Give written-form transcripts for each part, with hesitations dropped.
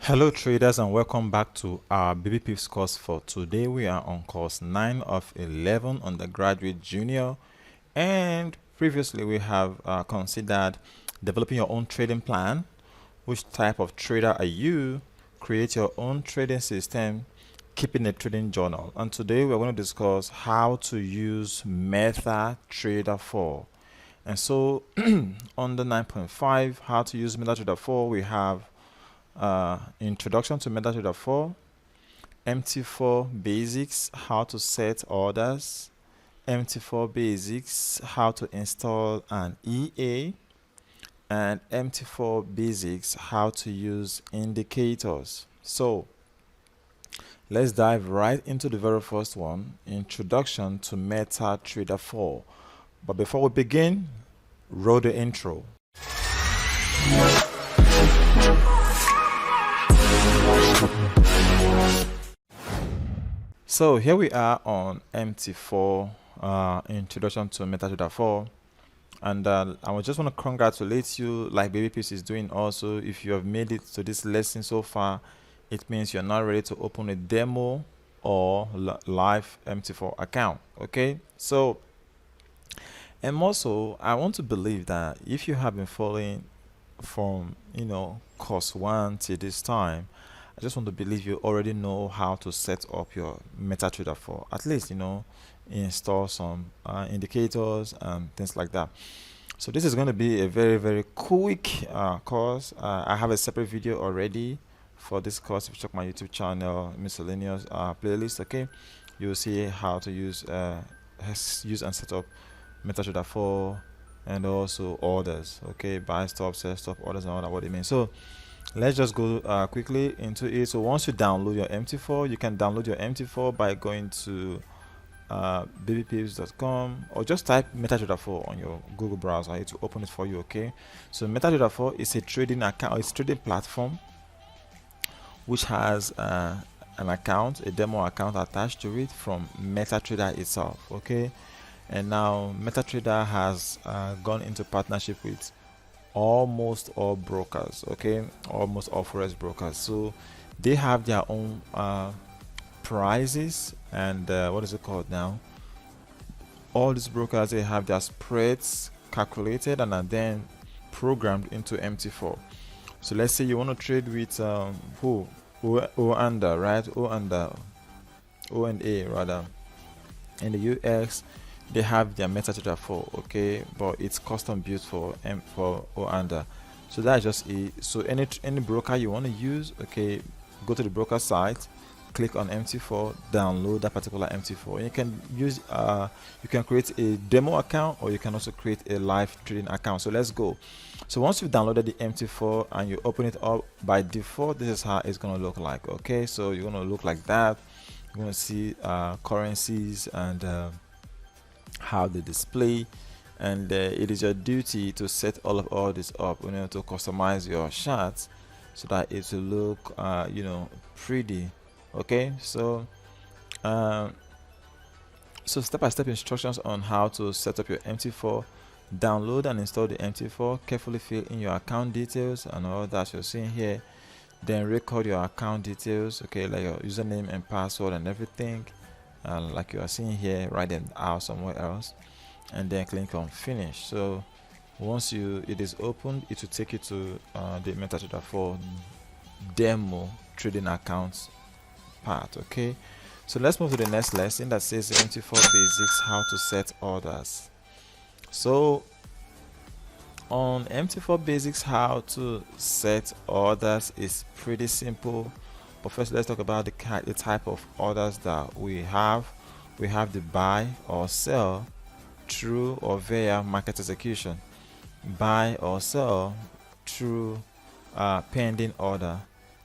Hello traders, and welcome back to our Babypips course. For today we are on course 9 of 11 undergraduate junior, and previously we have considered developing your own trading plan. Which type of trader are you? Create your own trading system, keeping a trading journal. And today we're going to discuss how to use MetaTrader 4. And so on the 9.5, how to use MetaTrader 4, we have introduction to MetaTrader 4, MT4 basics, how to set orders, MT4 basics, how to install an EA, and MT4 basics, how to use indicators. So let's dive right into the very first one, introduction to MetaTrader 4. But before we begin, roll the intro. So here we are on MT4, introduction to MetaTrader 4, and I just want to congratulate you, like Babypips is doing also. If you have made it to this lesson so far, it means you're not ready to open a demo or live MT4 account. Okay, so and also I want to believe that if you have been following from course 1 till this time, I just want to believe you already know how to set up your MetaTrader 4. At least install some indicators and things like that. So this is going to be a very quick course. I have a separate video already for this course. If you check my YouTube channel miscellaneous playlist, okay, you'll see how to use and set up MetaTrader 4 and also orders. Okay, buy stop, sell stop, orders, and all that, what it means. So let's just go quickly into it. So once you download your MT4, you can download your MT4 by going to babypips.com, or just type MetaTrader 4 on your Google browser. I need to open it for you. Okay, so MetaTrader 4 is a trading account, it's a trading platform which has an account, a demo account attached to it from MetaTrader itself. Okay, and now MetaTrader has gone into partnership with almost all brokers. Okay, almost all forex brokers. So they have their own prices and what is it called now, all these brokers, they have their spreads calculated and are then programmed into MT4. So let's say you want to trade with O under, right? O and A rather. In the US, they have their MetaTrader 4, okay, but it's custom built for O under. So that's just it. So any broker you want to use, okay, go to the broker site, click on MT4, download that particular MT4. You can use you can create a demo account, or you can also create a live trading account. So let's go. So once you've downloaded the MT4 and you open it up, by default this is how it's going to look like. Okay, so you're going to look like that. You're going to see currencies and how they display, and it is your duty to set all this up, to customize your charts so that it will look pretty. Okay, so step-by-step instructions on how to set up your MT4. Download and install the MT4, carefully fill in your account details and all that you're seeing here, then record your account details, okay, like your username and password and everything, like you are seeing here. Write them out somewhere else and then click on finish. So once it is opened, it will take you to the MetaTrader 4 demo trading accounts part. Okay, so let's move to the next lesson that says MT4 basics, how to set orders. So on MT4 basics, how to set orders is pretty simple. But first, let's talk about the type of orders that we have. We have the buy or sell through or via market execution, buy or sell through pending order.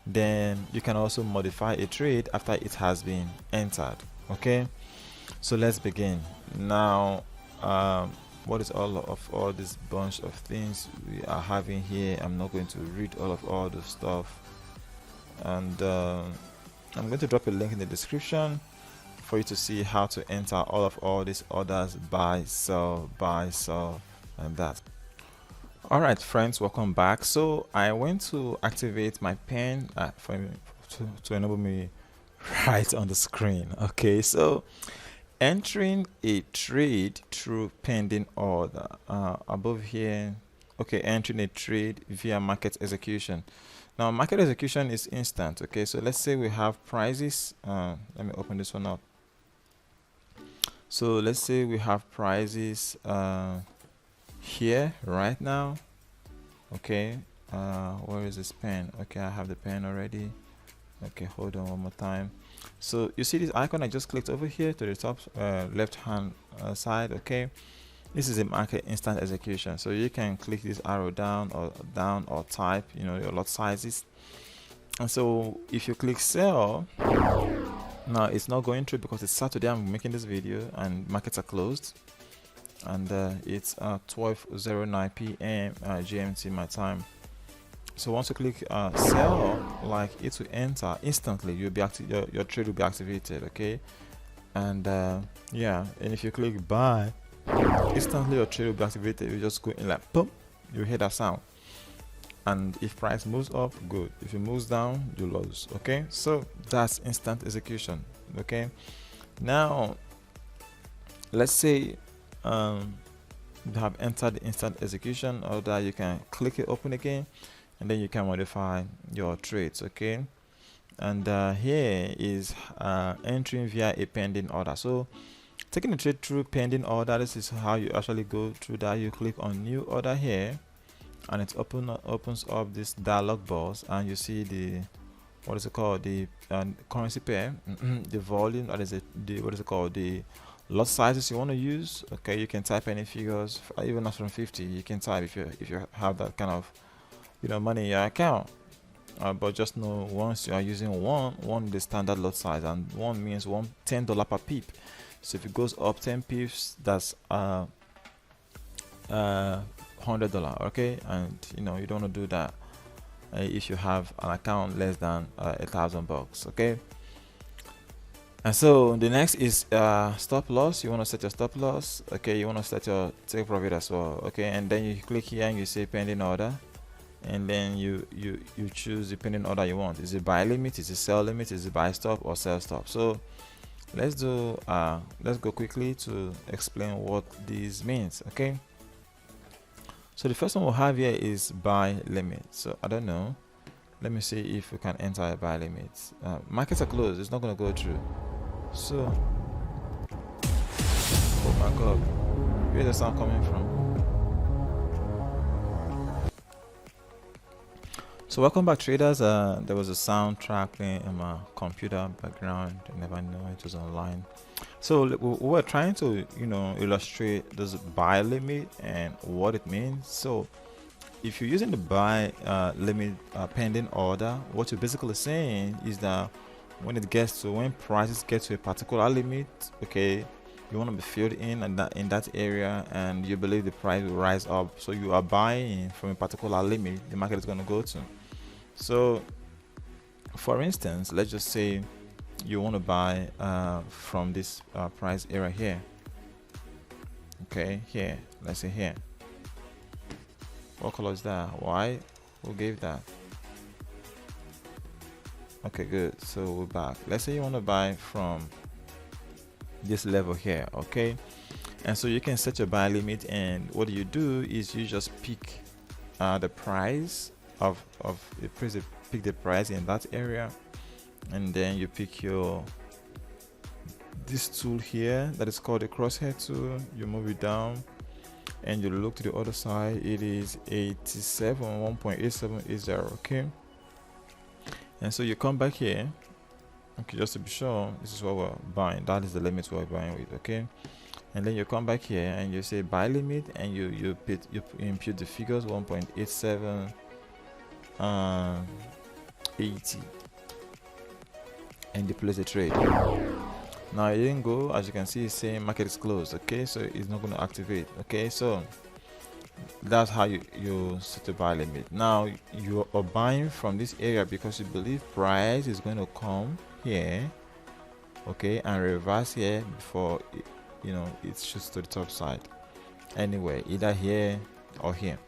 Then you can also modify a trade after it has been entered. Okay, so let's begin now. What is all this bunch of things we are having here? I'm not going to read all the stuff, and I'm going to drop a link in the description for you to see how to enter all these orders: buy, sell, and that. All right, friends, welcome back. So I went to activate my pen to enable me right on the screen. Okay, so entering a trade through pending order above here. Okay, entering a trade via market execution. Now market execution is instant. Okay, so let's say we have prices. Let me open this one up. So let's say we have prices here right now. Okay, where is this pen? Okay, I have the pen already. Okay, hold on one more time. So you see this icon I just clicked over here to the top left hand side. Okay, this is a market instant execution, so you can click this arrow down or type, you know, your lot sizes. And so if you click sell, now it's not going through because it's Saturday. I'm making this video and markets are closed, and it's 12:09 p.m. GMT my time. So once you click sell, like it will enter instantly. You'll be your trade will be activated. Okay, and yeah, and if you click buy, instantly your trade will be activated. You just go in like boom, you hear that sound. And if price moves up, good. If it moves down, you lose. Okay, so that's instant execution. Okay, now let's say you have entered the instant execution, or that you can click it open again, and then you can modify your trades. Okay, and here is entering via a pending order. So taking the trade through pending order, this is how you actually go through that. You click on new order here, and it opens up this dialog box, and you see the what is it called, the currency pair, the volume, that is the what is it called, the lot sizes you want to use. Okay, you can type any figures, even as from 50 you can type if you have that kind of, you know, money in your account. But just know, once you are using one the standard lot size, and one means $10 per pip. So if it goes up 10 pips, that's $100. Okay, and you know, you don't want to do that if you have an account less than $1,000. Okay, and so the next is stop loss. You want to set your stop loss. Okay, you want to set your take profit as well. Okay, and then you click here and you say pending order, and then you choose the pending order you want. Is it buy limit, is it sell limit, is it buy stop or sell stop? So let's go quickly to explain what this means. Okay, so the first one we'll have here is buy limit. So I don't know, let me see if we can enter a buy limit. Markets are closed, it's not going to go through. So oh my god, where's the sound coming from? So welcome back, traders. There was a soundtrack playing in my computer background. I never know it was online. So we're trying to, you know, illustrate this buy limit and what it means. So if you're using the buy limit pending order, what you're basically saying is that when prices get to a particular limit, okay, you want to be filled in that area, and you believe the price will rise up, so you are buying from a particular limit the market is going to go to. So for instance, let's just say you want to buy from this price area here. Okay, here, let's say here. What color is that? Why? Who gave that? Okay, good. So we're back. Let's say you want to buy from this level here. Okay, and so you can set your buy limit, and what you do is you just pick the price of the price, pick the price in that area, and then you pick this tool here that is called the crosshair tool. You move it down and you look to the other side. It is 1.8780. okay, and so you come back here. Okay, just to be sure, this is what we're buying. That is the limit we're buying with. Okay, and then you come back here and you say buy limit, and you impute the figures 1.8780, and you place the trade. Now it didn't go, as you can see, it's saying market is closed. Okay, so it's not going to activate. Okay, so that's how you set the buy limit. Now you are buying from this area because you believe price is going to come here, okay, and reverse here before it shoots to the top side. Anyway, either here or here.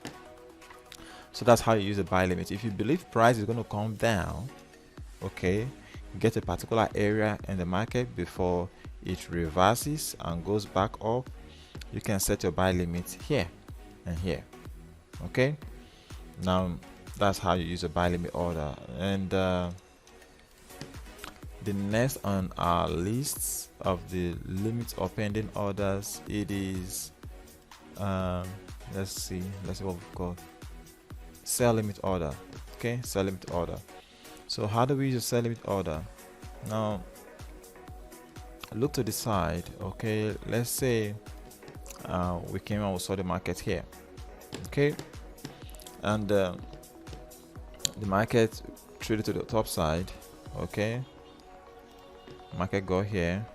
So that's how you use a buy limit. If you believe price is going to come down, okay, get a particular area in the market before it reverses and goes back up, you can set your buy limit here and here. Okay, now that's how you use a buy limit order. And the next on our lists of the limit or pending orders, it is let's see what we've got. Sell limit order. Okay, sell limit order. So how do we use a sell limit order? Now look to the side. Okay, let's say we came out, we saw the market here. Okay, and the market traded to the top side. Okay, market got here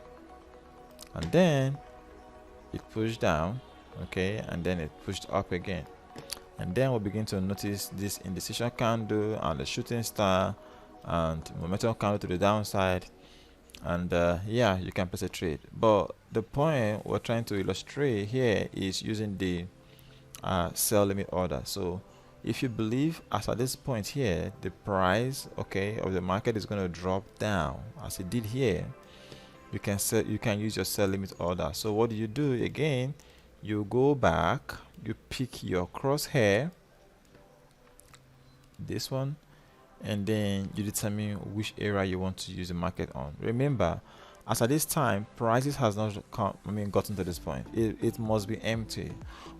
and then it pushed down. Okay, and then it pushed up again, and then we'll begin to notice this indecision candle and the shooting star and momentum candle to the downside. And yeah, you can place a trade, but the point we're trying to illustrate here is using the sell limit order. So if you believe, as at this point here, the price, okay, of the market is going to drop down as it did here, you can use your sell limit order. So what do you do? Again, you go back, you pick your crosshair, this one, and then you determine which area you want to use the market on. Remember, as at this time, prices has not gotten to this point. It must be empty.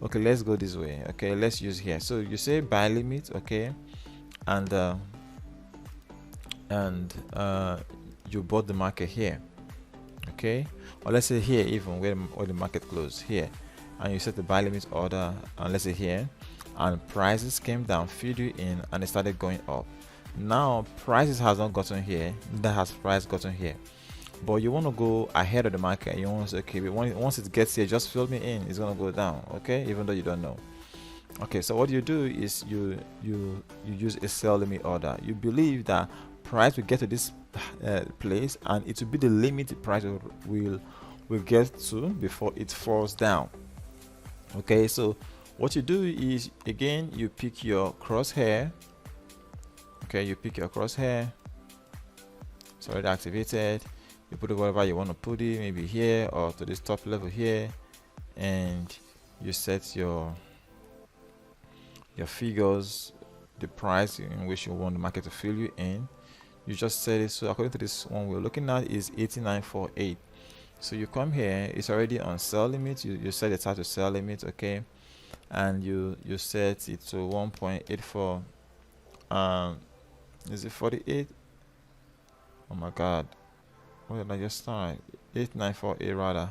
Okay, let's go this way. Okay, let's use here. So you say buy limit, okay, and you bought the market here, okay, or let's say here, even where the market closed here, and you set the buy limit order, and let's say here, and prices came down, filled you in, and it started going up. Now prices has not gotten here, that has price gotten here, but you want to go ahead of the market. You want to say, okay, once it gets here, just fill me in, it's going to go down, okay, even though you don't know. Okay, so what you do is you use a sell limit order. You believe that price will get to this place, and it will be the limit the price will get to before it falls down. Okay, so what you do is, again, you pick your crosshair. Okay, you pick your crosshair, it's already activated. You put it wherever you want to put it, maybe here or to this top level here, and you set your figures, the price in which you want the market to fill you in. You just set it. So according to this one we're looking at is 89.48. So you come here, it's already on sell limit. You set it to sell limit, okay, and you set it to 1.84. Is it 48? Oh my god, what did I just start? 8948 rather.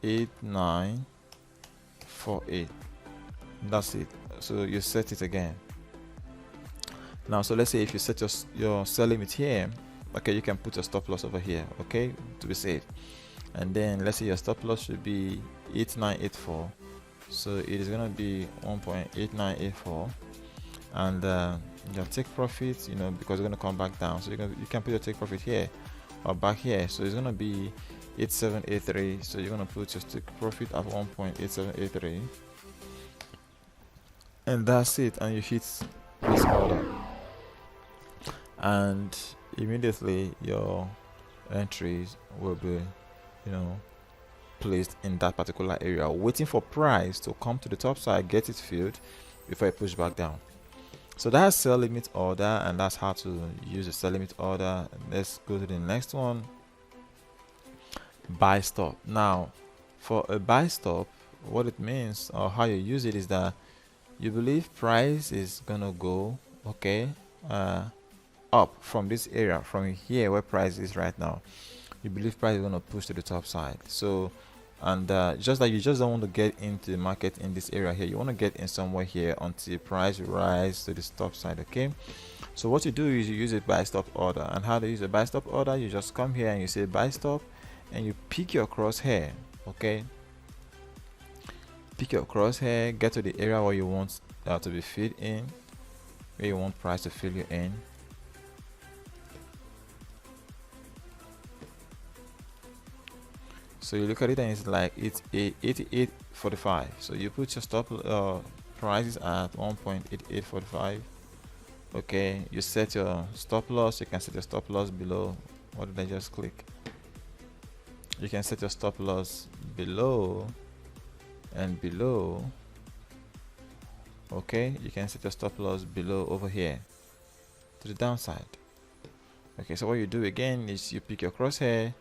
8948. That's it. So you set it again. Now, so let's say if you set your sell limit here, okay, you can put your stop loss over here, okay, to be safe. And then let's say your stop loss should be 8984. So it is gonna be 1.8984, and your take profit, because you're gonna come back down, so you can put your take profit here or back here. So it's gonna be 8783. So you're gonna put your take profit at 1.8783, and that's it. And you hit this order, and immediately your entries will be placed in that particular area, waiting for price to come to the top side, get it filled before it push back down. So that's sell limit order, and that's how to use a sell limit order. Let's go to the next one, buy stop. Now for a buy stop, what it means or how you use it is that you believe price is gonna go up from this area, from here where price is right now. You believe price is going to push to the top side. So, and just that you just don't want to get into the market in this area here, you want to get in somewhere here until price rise to the top side. Okay, so what you do is you use a buy stop order. And how to use a buy stop order? You just come here and you say buy stop, and you pick your crosshair. Okay, pick your crosshair, get to the area where you want to be filled in, where you want price to fill you in. So you look at it and it's like it's 88.45. So you put your stop price is at 1.8845. okay, you set your stop loss. You can set your stop loss below. What did I just click? You can set your stop loss below and below. Okay, you can set your stop loss below over here to the downside. Okay, so what you do again is you pick your crosshair,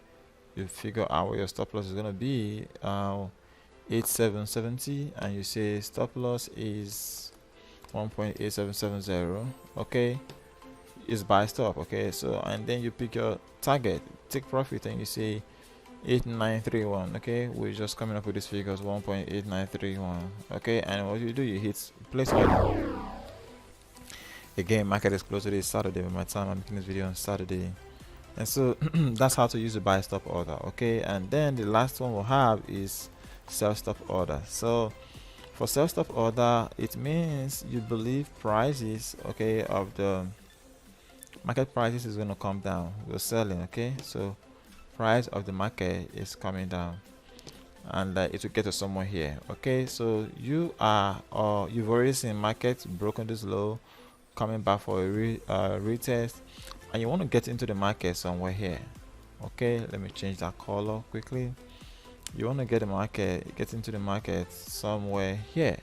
you figure out where your stop loss is gonna be, 8770, and you say stop loss is 1.8770. okay, is buy stop. Okay, so and then you pick your target, take profit, and you say 8931. okay, we're just coming up with these figures, 1.8931. okay, and what you do, you hit place order. Again, market is closed today, Saturday. By my time I'm making this video on Saturday, and so that's how to use the buy stop order. Okay, and then the last one we'll have is sell stop order. So for sell stop order, it means you believe prices, okay, of the market prices is going to come down. We're selling, okay, so price of the market is coming down, and it will get to somewhere here. Okay, so you are, or you've already seen market broken this low, coming back for a retest, and you want to get into the market somewhere here. Okay, let me change that color quickly. You want to get into the market somewhere here,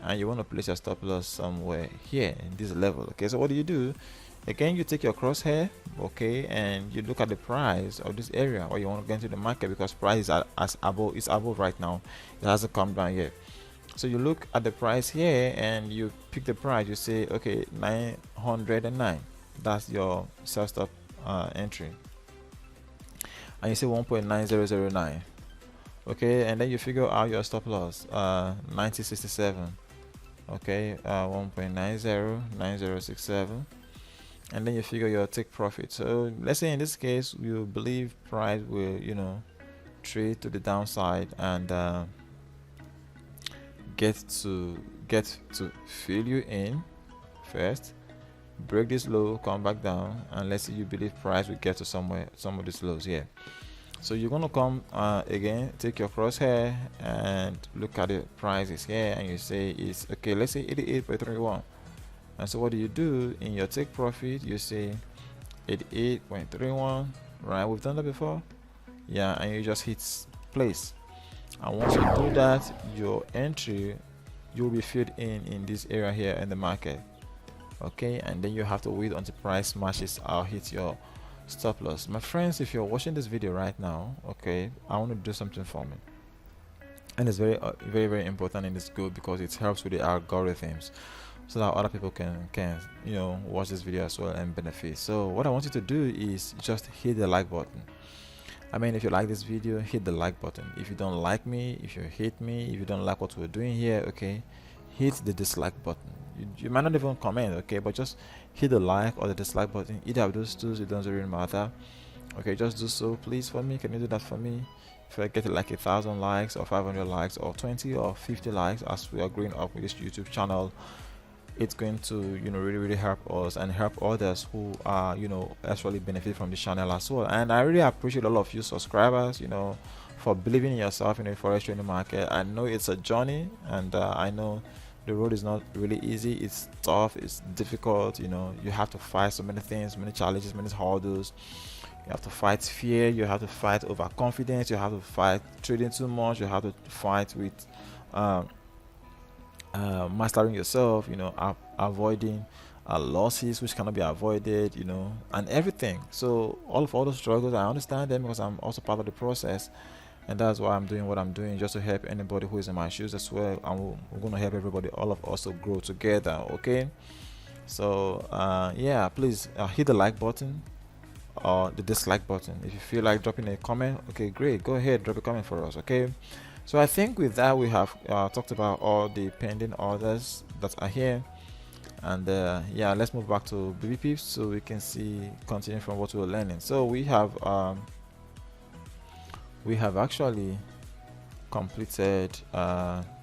and you want to place your stop loss somewhere here in this level. Okay, so what do? Again, you take your crosshair, okay, and you look at the price of this area where you want to get into the market, because price is above right now. It hasn't come down yet. So you look at the price here and you pick the price. You say, okay, 909. That's your sell stop entry, and you say 1.9009. okay, and then you figure out your stop loss, 9067. okay, 1.909067, and then you figure your take profit. So let's say in this case you believe price will, trade to the downside and get to fill you in first, break this low, come back down, and let's say you believe price will get to some of these lows here. So you're gonna come again, take your crosshair and look at the prices here, and you say it's okay, let's say 88.31. and so what do? In your take profit, you say 88.31, right? We've done that before, yeah, and you just hit place. And once you do that, your entry, you'll be filled in this area here in the market. Okay, and then you have to wait until price matches or hit your stop loss. My friends, if you're watching this video right now, okay, I want to do something for me, and it's very very important, and it's good because it helps with the algorithms, so that other people can watch this video as well and benefit. So what I want you to do is just hit the like button. I mean, if you like this video, hit the like button. If you don't like me, if you hate me, if you don't like what we're doing here, okay, hit the dislike button. You might not even comment, okay, but just hit the like or the dislike button. Either of those two, it doesn't really matter. Okay, just do so please for me. Can you do that for me? If I get like 1,000 likes or 500 likes or 20 or 50 likes as we are growing up with this YouTube channel, it's going to really help us and help others who are actually benefit from the channel as well. And I really appreciate all of you subscribers, for believing in yourself in the forex trading market. I know it's a journey, and I know the road is not really easy. It's tough, it's difficult. You have to fight so many things, many challenges, many hurdles. You have to fight fear, you have to fight overconfidence, you have to fight trading too much, you have to fight with mastering yourself, avoiding losses which cannot be avoided, and everything. So all those struggles, I understand them because I'm also part of the process, and that's why I'm doing what I'm doing, just to help anybody who is in my shoes as well. And we're going to help everybody, all of us, to grow together. Okay, so yeah, please hit the like button or the dislike button. If you feel like dropping a comment, okay, great, go ahead, drop a comment for us. Okay, so I think with that we have talked about all the pending orders that are here, and yeah, let's move back to Babypips so we can continue from what we're learning. So we have actually completed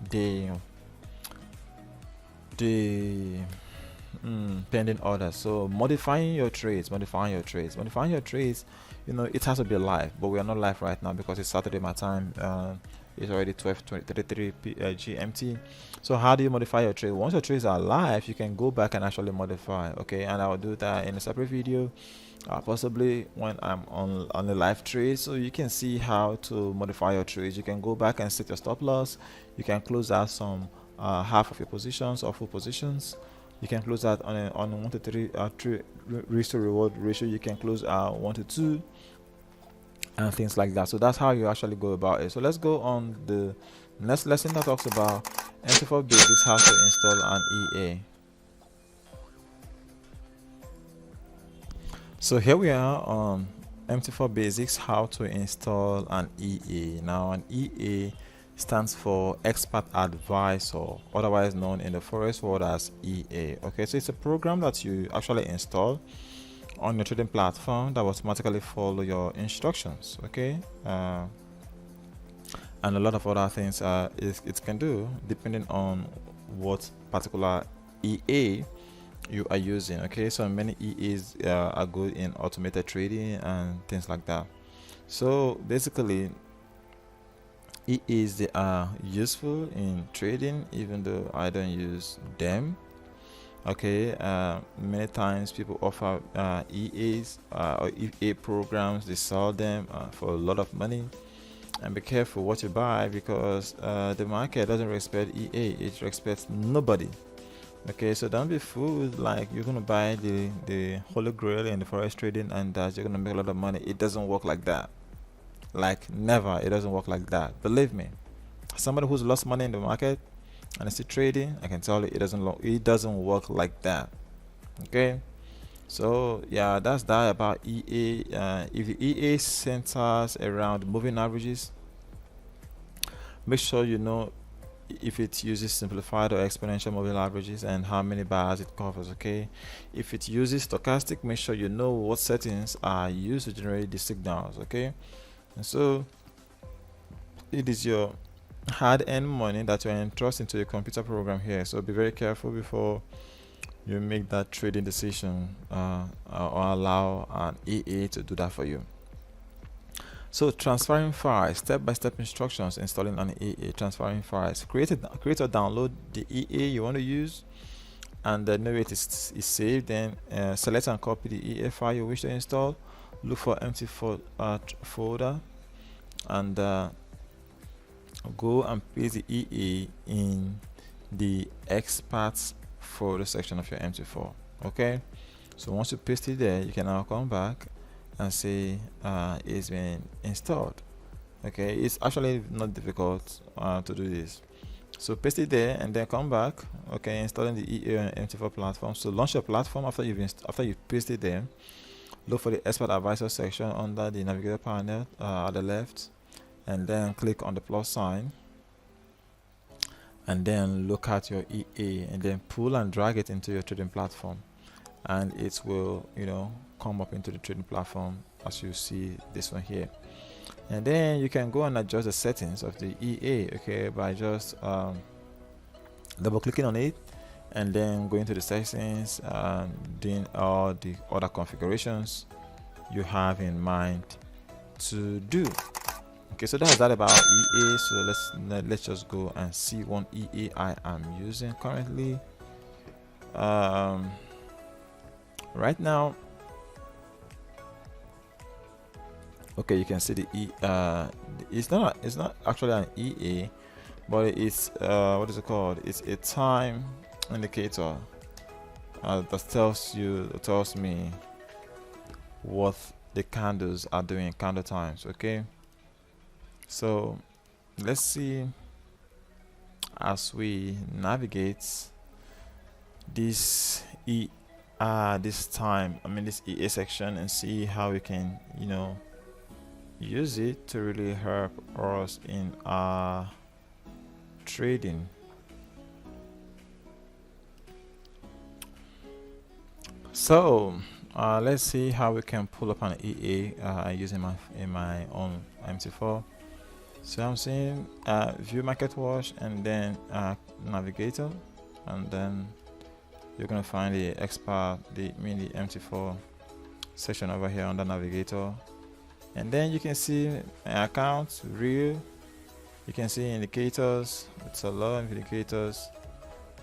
the pending orders. So modifying your trades, you know, it has to be live, but we are not live right now because it's Saturday my time. It's already 12:33 GMT. So how do you modify your trade? Once your trades are live, you can go back and actually modify. Okay, and I will do that in a separate video, possibly when I'm on the live trade, so you can see how to modify your trades. You can go back and set your stop loss. You can close out some half of your positions or full positions. You can close out on a 1 to 3 risk to reward ratio. You can close out 1 to 2 and things like that. So that's how you actually go about it. So let's go on the next lesson that talks about MT4 basics, how to install an EA. So here we are on MT4 basics, how to install an EA. Now an EA stands for expert advisor, otherwise known in the forex world as EA. Okay, so it's a program that you actually install on your trading platform that will automatically follow your instructions. Okay, and a lot of other things it can do depending on what particular EA you are using. Okay, so many EAs are good in automated trading and things like that. So basically EAs, they are useful in trading, even though I don't use them. Okay, many times people offer EAs or EA programs. They sell them for a lot of money, and be careful what you buy, because the market doesn't respect EA, it respects nobody. Okay, so don't be fooled like you're gonna buy the holy grail in the forex trading and that you're gonna make a lot of money. It doesn't work like that. Like, never. It doesn't work like that, believe me. Somebody who's lost money in the market and is still trading, I can tell you it doesn't work like that. Okay, so yeah, that's that about EA. If the EA centers around moving averages, make sure you know if it uses simplified or exponential moving averages and how many bars it covers. Okay, if it uses stochastic, make sure you know what settings are used to generate the signals. Okay, and so it is your hard-earned money that you're entrusting to a computer program here, so be very careful before you make that trading decision or allow an EA to do that for you. So transferring files, step-by-step instructions, installing an EA. Transferring files, create or download the EA you want to use, and then know it is saved. Then select and copy the EA file you wish to install. Look for empty folder and go and paste the EA in the experts folder section of your MT4. Okay, so once you paste it there, you can now come back and say it's been installed. Okay, it's actually not difficult to do this. So paste it there and then come back. Okay, installing the EA on MT4 platform. So launch your platform after you've pasted it there. Look for the expert advisor section under the navigator panel at the left, and then click on the plus sign, and then look at your EA and then pull and drag it into your trading platform, and it will, you know, come up into the trading platform as you see this one here. And then you can go and adjust the settings of the EA, okay, by just double clicking on it and then going to the settings and doing all the other configurations you have in mind to do. Okay, so that's that about EA. So let's just go and see one EA I am using currently. Right now, okay, you can see the it's not actually an EA, but it's what is it called? It's a time indicator that tells me what the candles are doing, candle times. Okay, so let's see as we navigate this this EA section, and see how we can, you know, use it to really help us in our trading. So let's see how we can pull up an EA using my own MT4. So I'm saying view market watch and then navigator, and then you're gonna find the expert, the MT4 section over here under navigator, and then you can see my account real. You can see indicators, it's a lot of indicators,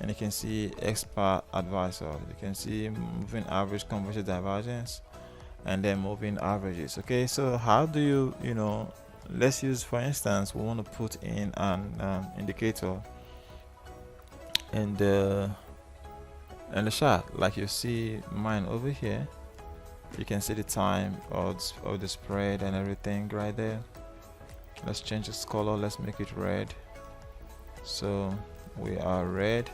and you can see expert advisor. You can see moving average, conversion divergence, and then moving averages. Okay, so how do you know, let's use, for instance, we want to put in an indicator in the chart, like you see mine over here. You can see the time of the spread and everything right there. Let's change its color, let's make it red. So we are red,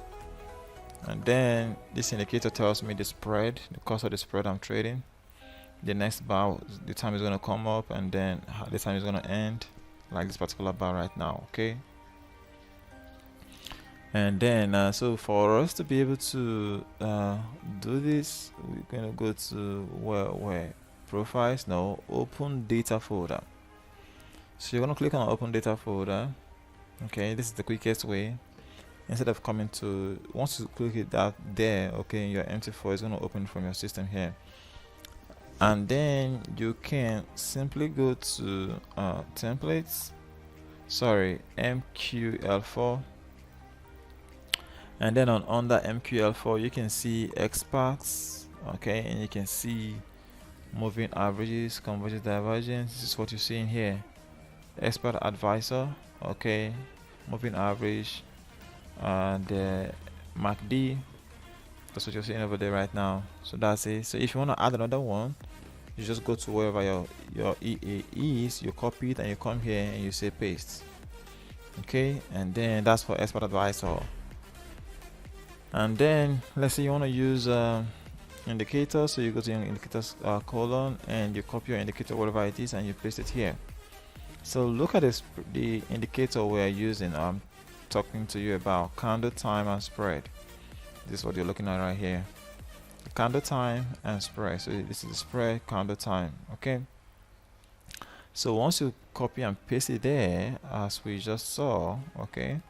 and then this indicator tells me the spread, the cost of the spread I'm trading. The next bar, the time is going to come up, and then the time is going to end, like this particular bar right now. Okay, and then so for us to be able to do this, we're going to go to where profiles, no, open data folder. So you're going to click on open data folder. Okay, this is the quickest way. Instead of coming to, once you click it out there, okay, your MT4 is going to open from your system here, and then you can simply go to templates, sorry, MQL4, and then under MQL4 you can see experts, okay, and you can see moving averages, conversion divergence. This is what you see in here. Expert advisor, okay, moving average, the MACD, that's what you're seeing over there right now. So that's it. So if you want to add another one, you just go to wherever your EA is, you copy it, and you come here and you say paste. Okay, and then that's for expert advisor. And then let's say you want to use indicator, so you go to your indicators column, and you copy your indicator wherever it is, and you paste it here. So look at this, the indicator we're using. I'm talking to you about candle time and spread. This is what you're looking at right here, candle time and spread. So this is the spread, candle time. Okay, so once you copy and paste it there, as we just saw, okay,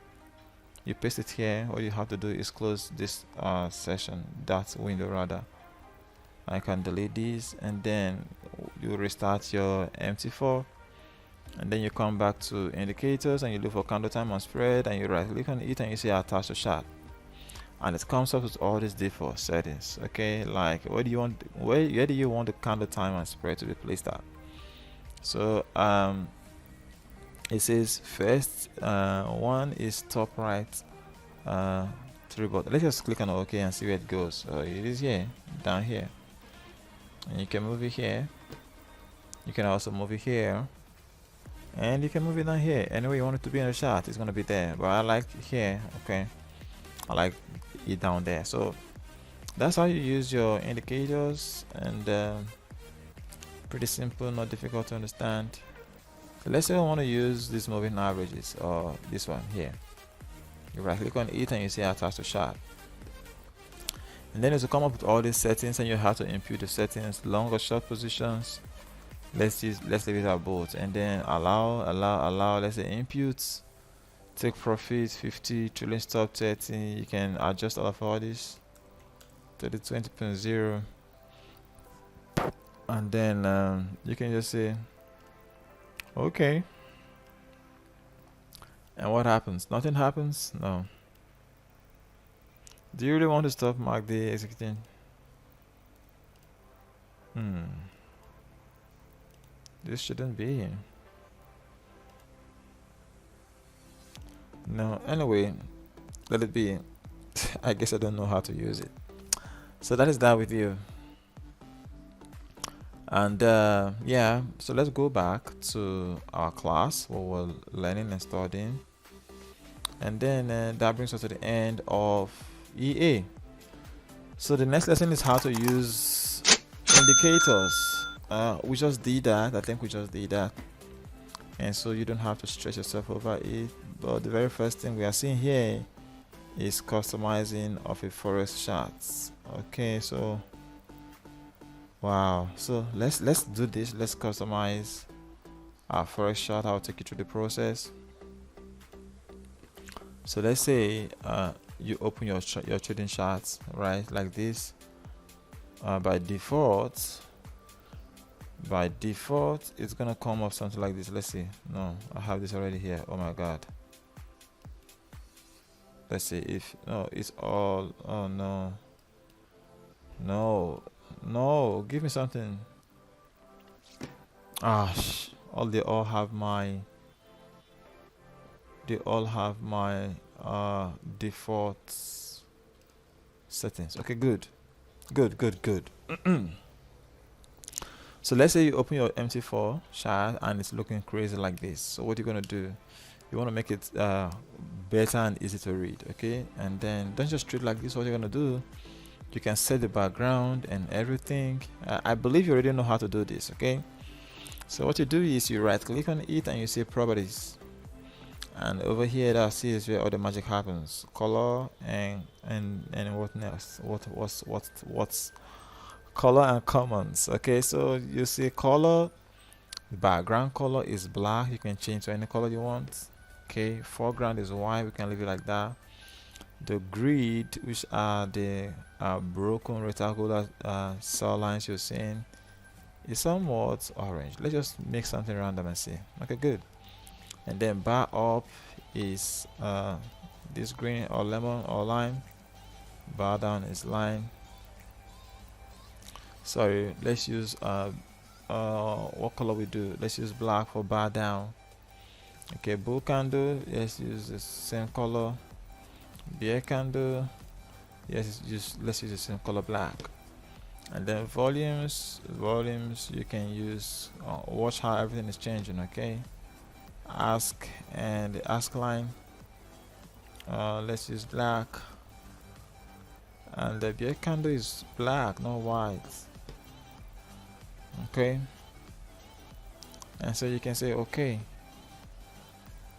you paste it here. All you have to do is close this session, that window rather. I can delete this, and then you restart your MT4, and then you come back to indicators, and you look for candle time and spread, and you right click on it, and you see attach to chart, and it comes up with all these default settings. Okay, like where do you want the candle time and spread to be placed at? So it says first one is top right, 3 button. Let's just click on OK and see where it goes. So it is here, down here, and you can move it here. You can also move it here, and you can move it down here. Anywhere you want it to be in the chart, it's going to be there, but I like it here. Okay, I like it down there. So that's how you use your indicators, and pretty simple, not difficult to understand. So let's say I want to use these moving averages, or this one here. You right click on it, and you see attach to chart, and then it will come up with all these settings, and you have to input the settings, long or short positions. Let's leave it at both, and then allow. Let's say inputs, take profit 50, trailing stop 30. You can adjust all this to the 20.0, and then you can just say okay. And what happens? Nothing happens? No. Do you really want to stop MACD executing? This shouldn't be. No, anyway, let it be. I guess I don't know how to use it. So that is that with you. And yeah, so let's go back to our class where we're learning and studying. And then that brings us to the end of EA. So the next lesson is how to use indicators. We just did that. I think we just did that, and so you don't have to stress yourself over it. But the very first thing we are seeing here is customizing of a forex charts. Okay, so wow, so let's do this. Let's customize our forex chart. I'll take you through the process. So let's say you open your trading charts, right, like this, by default it's gonna come up something like this. Let's see. No, I have this already here. Oh my god. Let's see if no, it's all. Oh no, no, give me something. They all have my default settings. Okay, good. So let's say you open your MT4 chart and it's looking crazy like this. So what you're gonna do, you want to make it better and easy to read. Okay, and then don't just treat like this. What you're gonna do, you can set the background and everything. I believe you already know how to do this. Okay, so what you do is you right click on it and you say properties, and over here that is where all the magic happens. Color and what next? What's color and commons. Okay, so you see color, background color is black, you can change to any color you want. Okay, foreground is white, we can leave it like that. The grid, which are the broken rectangular cell lines you're seeing, is somewhat orange. Let's just make something random and see. Okay, good. And then bar up is this green or lemon or lime. Bar down is lime. Sorry, let's use what color we do. Let's use black for bar down. Okay, bull candle, let's use the same color. Bear candle, let's use the same color, black. And then volumes you can use, watch how everything is changing. Okay, ask and the ask line, let's use black, and the bear candle is black, not white. Okay, and so you can say okay.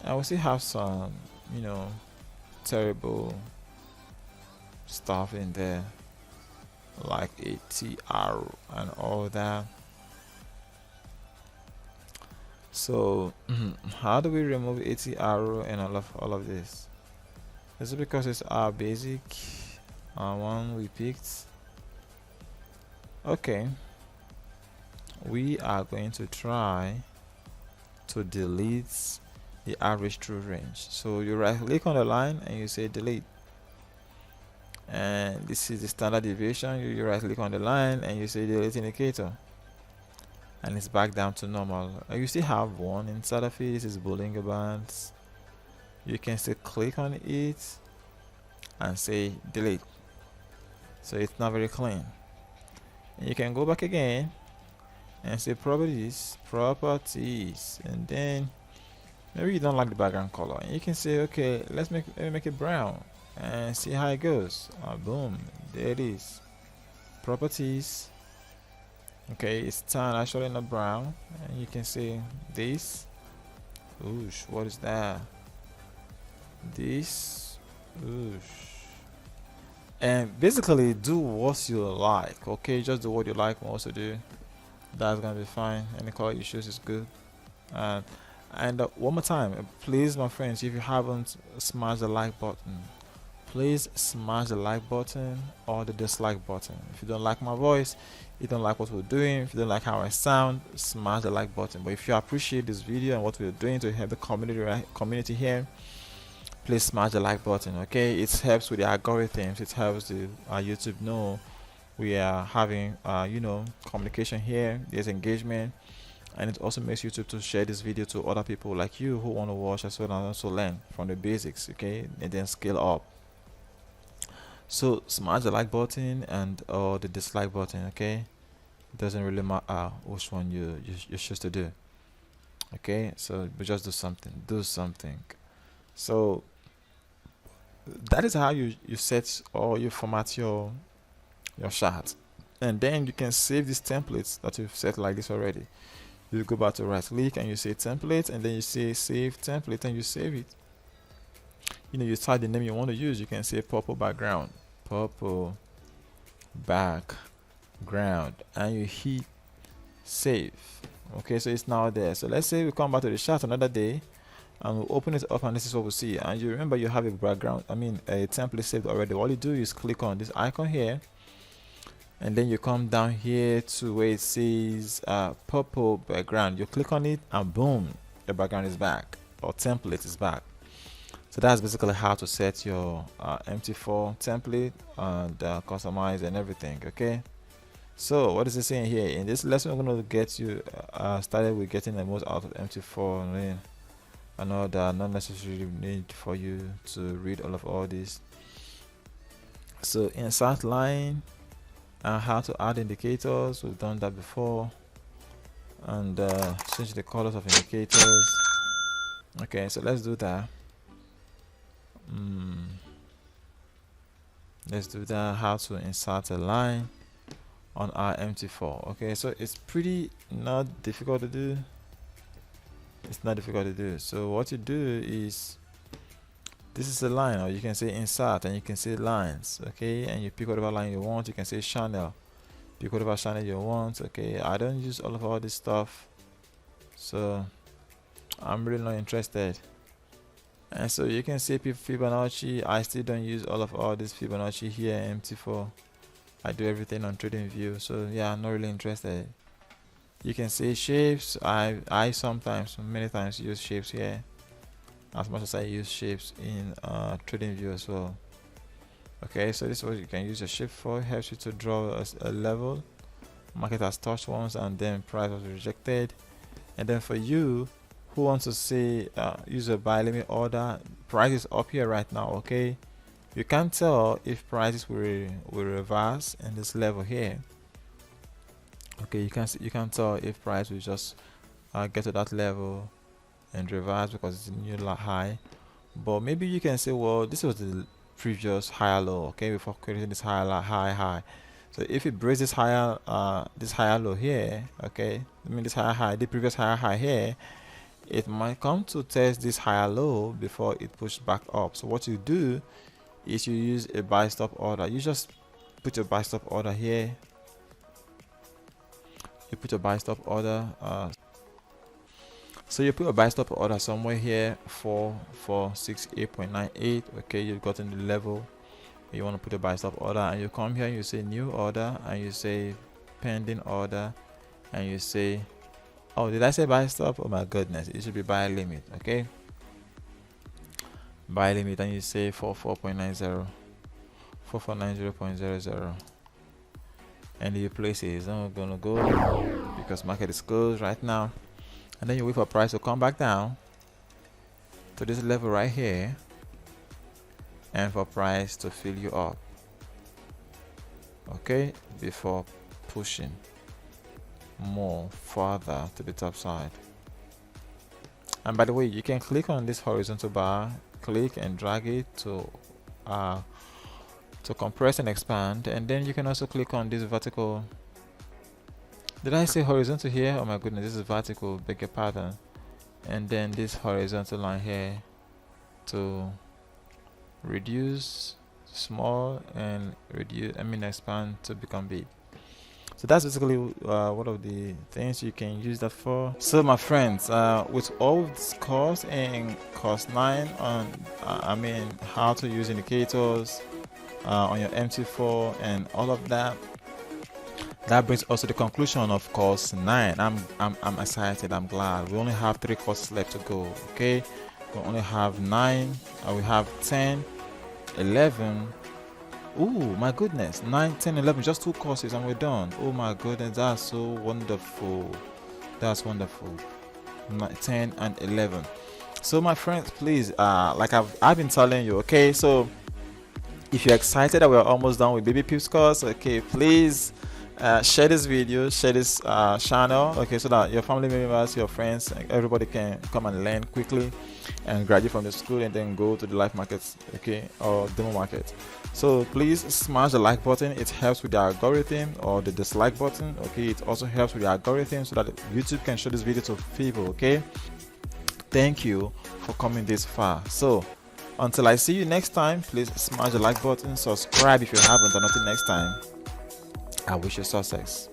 I will still have some, terrible stuff in there, like ATR and all that. So how do we remove ATR and all of this? Is it because it's our basic one we picked? Okay, we are going to try to delete the average true range. So you right click on the line and you say delete, and this is the standard deviation. You right click on the line and you say delete indicator, and it's back down to normal. You still have one inside of it. This is Bollinger Bands. You can still click on it and say delete, so it's not very clean. And you can go back again and say properties, and then maybe you don't like the background color, and you can say okay, let's make it brown and see how it goes. Boom, there it is. Properties. Okay, it's tan, actually not brown, and you can say this. Oosh, what is that? This. Oosh. And basically do what you like. Okay, just do what you like most to do. That's gonna be fine. Any color you choose is good. And one more time, please, my friends, if you haven't smashed the like button, please smash the like button or the dislike button. If you don't like my voice, you don't like what we're doing, if you don't like how I sound, smash the like button. But if you appreciate this video and what we're doing to help the community here, please smash the like button. Okay, it helps with the algorithms. It helps the YouTube know we are having communication here. There's engagement. And it also makes YouTube to share this video to other people like you who want to watch as well and also learn from the basics. Okay, and then scale up. So smash the like button and or the dislike button. Okay, it doesn't really matter which one you choose to do. Okay, so but just do something. So that is how you set or you format your chart, and then you can save these templates that you've set like this already. You go back to right click and you say template, and then you say save template and you save it. You type the name you want to use. You can say purple background, and you hit save. Okay, so it's now there. So let's say we come back to the chart another day. and we'll open it up, and this is what we see. And you remember you have a background, a template saved already. All you do is click on this icon here, and then you come down here to where it says purple background. You click on it, and boom, your background is back, or template is back. So that's basically how to set your MT4 template and customize and everything. Okay, so what is it saying here? In this lesson, we're going to get you started with getting the most out of MT4. I know that not necessarily need for you to read all this. So insert line, and how to add indicators. We've done that before. And change the colors of indicators. Okay, so let's do that. Let's do that. How to insert a line on our MT4. Okay, so it's pretty not difficult to do. It's not difficult to do. So what you do is, this is a line, or you can say insert, and you can say lines. Okay, and you pick whatever line you want. You can say channel, pick whatever channel you want. Okay, I don't use all this stuff, so I'm really not interested. And so you can see Fibonacci. I still don't use all this Fibonacci here in MT4. I do everything on TradingView, so yeah, I'm not really interested. You can see shapes. I sometimes, many times, use shapes here, as much as I use shapes in TradingView as well. Okay, so this is what you can use a shape for. It helps you to draw a level. Market has touched once, and then price was rejected. And then for you who wants to say use a buy limit order, price is up here right now. Okay, you can't tell if prices will reverse in this level here. Okay, you can tell if price will just get to that level and reverse because it's a new high. But maybe you can say, well, this was the previous higher low, okay, before creating this high. So if it breaks this higher low here, okay, this higher high, the previous higher high here, it might come to test this higher low before it pushes back up. So what you do is you use a buy stop order. You just put your buy stop order here. You put your buy stop order. So you put a buy stop order somewhere here, 468.98. Okay, you've gotten the level. You want to put a buy stop order, and you come here and you say new order, and you say pending order, and you say, oh, did I say buy stop? Oh my goodness, it should be buy limit. Okay, buy limit, and you say 44.90, 4490.00, and you place it. It's not gonna go because market is closed right now. And then you wait for price to come back down to this level right here, and for price to fill you up, okay, before pushing more further to the top side. And by the way, you can click on this horizontal bar, click and drag it to compress and expand, and then you can also click on this vertical. Did I say horizontal here? Oh my goodness, this is vertical, beg your pardon. And then this horizontal line here to reduce small and expand to become big. So that's basically one of the things you can use that for. So my friends, with all this course in course 9 on how to use indicators on your MT4 and all of that, that brings us to the conclusion of course 9. I'm excited. I'm glad. We only have 3 courses left to go. Okay, we only have 9. We have 10, 11. Oh my goodness, 9, 10, 11, just 2 courses and we're done. Oh my goodness, that's so wonderful. That's wonderful. 10 and 11. So my friends, please, like I've been telling you, okay, so if you're excited that we're almost done with Babypips course, okay, please share this video, share this channel, okay, so that your family members, your friends, everybody can come and learn quickly and graduate from the school and then go to the live markets, okay, or demo market. So please smash the like button. It helps with the algorithm, or the dislike button, okay. It also helps with the algorithm so that YouTube can show this video to people, okay. Thank you for coming this far. So until I see you next time, please smash the like button, subscribe if you haven't, and until next time, I wish you success.